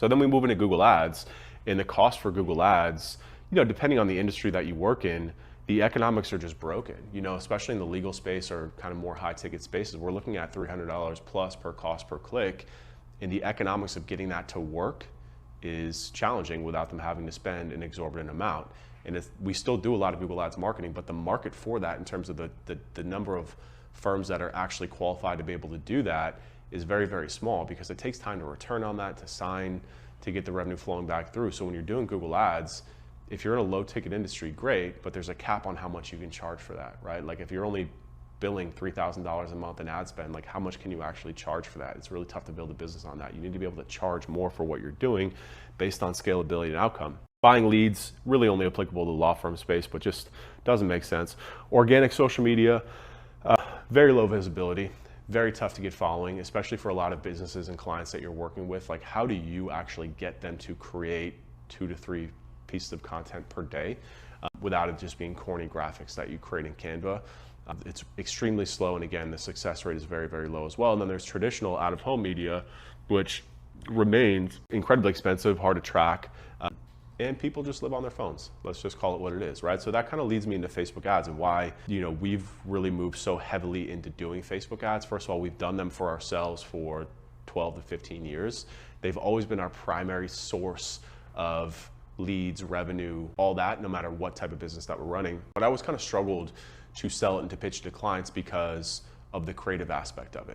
So then we move into Google Ads, and the cost for Google Ads, depending on the industry that you work in, the economics are just broken. Especially in the legal space or kind of more high ticket spaces, we're looking at $300 plus per cost per click, and the economics of getting that to work is challenging without them having to spend an exorbitant amount. And we still do a lot of Google Ads marketing, but the market for that in terms of the number of firms that are actually qualified to be able to do that is very, very small, because it takes time to return on that, to sign, to get the revenue flowing back through. So when you're doing Google Ads, if you're in a low ticket industry, great, but there's a cap on how much you can charge for that, right? Like if you're only billing $3,000 a month in ad spend, like how much can you actually charge for that? It's really tough to build a business on that. You need to be able to charge more for what you're doing based on scalability and outcome. Buying leads, really only applicable to the law firm space, but just doesn't make sense. Organic social media, very low visibility, very tough to get following, especially for a lot of businesses and clients that you're working with. Like, how do you actually get them to create 2 to 3 pieces of content per day without it just being corny graphics that you create in Canva? It's extremely slow, and again, the success rate is very, very low as well. And then there's traditional out-of-home media, which remains incredibly expensive, hard to track, and people just live on their phones. Let's just call it what it is, right? So that kind of leads me into Facebook ads and why, we've really moved so heavily into doing Facebook ads. First of all, we've done them for ourselves for 12 to 15 years. They've always been our primary source of leads, revenue, all that, no matter what type of business that we're running. But I always kind of struggled to sell it and to pitch to clients because of the creative aspect of it.